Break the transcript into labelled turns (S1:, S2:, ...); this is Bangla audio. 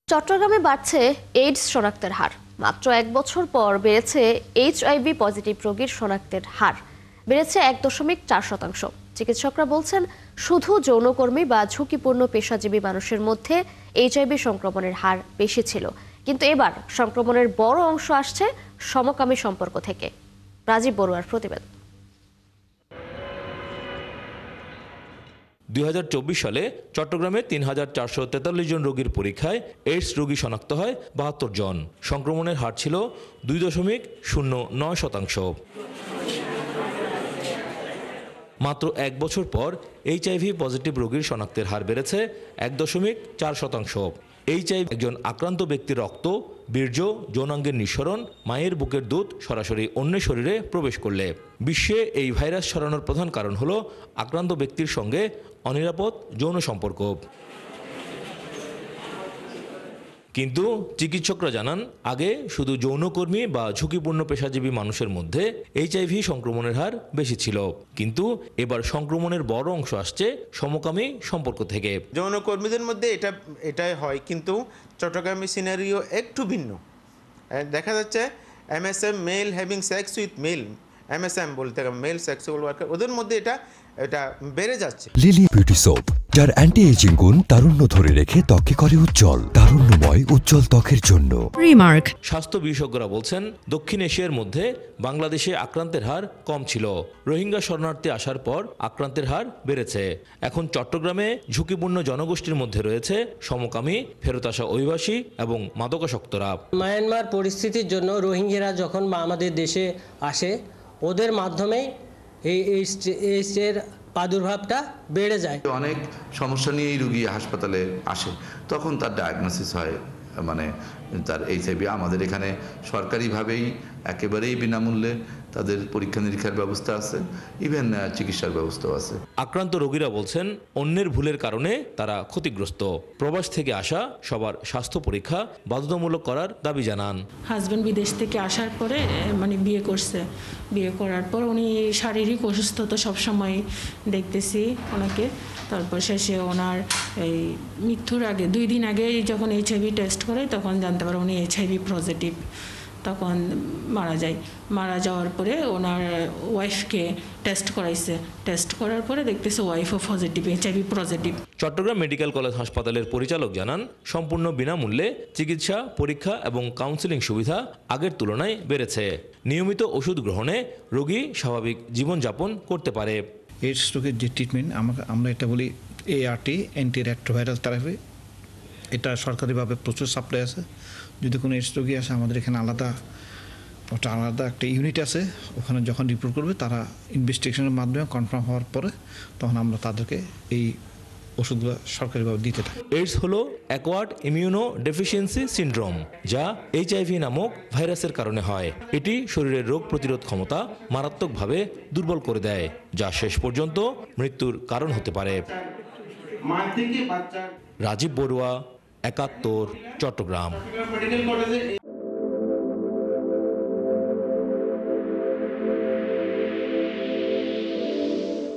S1: চট্টগ্রামে বাড়ছে এইডস শনাক্তের হার। মাত্র 1 বছর পর বেড়েছে এইচআইভি পজিটিভ রোগীর শনাক্তের হার বেড়েছে 1.4%। চিকিৎসকরা বলছেন, শুধু যৌনকর্মী বা ঝুঁকিপূর্ণ পেশাজীবী মানুষের মধ্যে এইচআইভি সংক্রমণের হার বেশি ছিল, কিন্তু এবার সংক্রমণের বড় অংশ আসছে সমকামী সম্পর্ক থেকে। রাজীব বড়ুয়ার প্রতিবেদন।
S2: 2024 সালে চট্টগ্রামে 3443 জন রোগীর পরীক্ষায় এইডস রোগী শনাক্ত হয় 72 জন। সংক্রমণের হার ছিল 2.09%। মাত্র 1 বছর পর এইচআইভি পজিটিভ রোগীর শনাক্তের হার বেড়েছে 1.4%। এইচআইভি একজন আক্রান্ত ব্যক্তির রক্ত, বীর্য, যৌনাঙ্গের নিঃসরণ, মায়ের বুকের দুধ সরাসরি অন্যের শরীরে প্রবেশ করলে। বিশ্বে এই ভাইরাস ছড়ানোর প্রধান কারণ হলো আক্রান্ত ব্যক্তির সঙ্গে অনিরাপদ যৌন সম্পর্ক। কিন্তু চিকিৎসকরা জানান, আগে শুধু যৌনকর্মী বা ঝুঁকিপূর্ণ পেশাজীবী মানুষের মধ্যে এইচআইভি সংক্রমণের হার বেশি ছিল, কিন্তু এবার সংক্রমণের বড় অংশ আসছে সমকামী সম্পর্ক থেকে।
S3: যৌনকর্মীদের মধ্যে এটাই হয়, কিন্তু চট্টগ্রামী সিনারিও একটু ভিন্ন। দেখা যাচ্ছে MSM, male having sex with male, MSM বলতে মেল সেক্সুয়াল ওয়ার্কার, ওদের মধ্যে এটা বেড়ে যাচ্ছে।
S4: লিলি বিউটি সোপ, যার অ্যান্টি এজিং গুণ তারুণ্য ধরে রেখে ত্বকে করে উজ্জ্বল, তারুণ্যময় উজ্জ্বল ত্বকের জন্য।
S1: রিমার্ক।
S2: স্বাস্থ্য বিশেষজ্ঞরা বলছেন, দক্ষিণ এশিয়ার মধ্যে বাংলাদেশে আক্রান্তের হার কম ছিল। রোহিঙ্গা শরণার্থী আসার পর আক্রান্তের হার বেড়েছে। এখন চট্টগ্রামে ঝুঁকিপূর্ণ জনগোষ্ঠীর মধ্যে রয়েছে সমকামী, ফেরত আসা অভিবাসী এবং মাদকাসক্তরা।
S5: মায়ানমার পরিস্থিতির জন্য রোহিঙ্গারা যখন আমাদের দেশে আসে, ওদের মাধ্যমেই এই এইডসের প্রাদুর্ভাবটা বেড়ে যায়।
S6: অনেক সমস্যা নিয়ে এই রোগী হাসপাতালে আসে, তখন তার ডায়াগনোসিস হয়, মানে তার এইচআইভি। আমাদের এখানে সরকারিভাবেই একেবারেই বিনামূল্যে তাদের পরীক্ষা নিরীক্ষার ব্যবস্থা আছে, ইভেন চিকিৎসার ব্যবস্থাও আছে।
S2: আক্রান্ত রোগীরা বলছেন, অন্যের ভুলের কারণে তারা ক্ষতিগ্রস্ত। প্রবাস থেকে আসা সবার স্বাস্থ্য পরীক্ষা বাধ্যতামূলক করার দাবি জানান।
S7: হাজব্যান্ড বিদেশ থেকে আসার পরে বিয়ে করছে, বিয়ে করার পর উনি শারীরিক অসুস্থতা সবসময় দেখতেছি ওনাকে। তারপর শেষে ওনার এই মৃত্যুর আগে 2 দিন আগে যখন এইচআইভি টেস্ট করে, তখন জানতে পারে উনি এইচআইভি পজিটিভ। তখন মারা যায়। মারা যাওয়ার পরে ওনার ওয়াইফকে টেস্ট করাইছে। টেস্ট করার পরে দেখতেছে ওয়াইফও positive, HIV positive.
S2: Chittagong medical college হাসপাতালের পরিচালক জানান, সম্পূর্ণ বিনামূল্যে চিকিৎসা, পরীক্ষা এবং কাউন্সেলিং সুবিধা আগের তুলনায় বেড়েছে। নিয়মিত ওষুধ গ্রহণে রোগী স্বাভাবিক জীবনযাপন করতে পারে।
S8: এইডস রোগের যে ট্রিটমেন্ট, আমরা এটা বলি ART, অ্যান্টি রেট্রোভাইরাল থেরাপি। এটা সরকারিভাবে প্রচুর সাপ্লাই আছে। যদি কোনো এইডস রোগী আসে, আমাদের এখানে আলাদা একটা ইউনিট আছে। ওখানে যখন রিপোর্ট করবে, তারা ইনভেস্টিগেশনের মাধ্যমে কনফার্ম হওয়ার পরে তখন আমরা তাদেরকে এই ওষুধগুলো সরকারিভাবে দিতে থাকি।
S2: এইডস হলো অ্যাকোয়ার্ড ইমিউনো ডেফিসিয়েন্সি সিনড্রোম, যা এইচআইভি নামক ভাইরাসের কারণে হয়। এটি শরীরের রোগ প্রতিরোধ ক্ষমতা মারাত্মকভাবে দুর্বল করে দেয়, যা শেষ পর্যন্ত মৃত্যুর কারণ হতে পারে। রাজীব বড়ুয়া, 71, চট্টগ্রাম।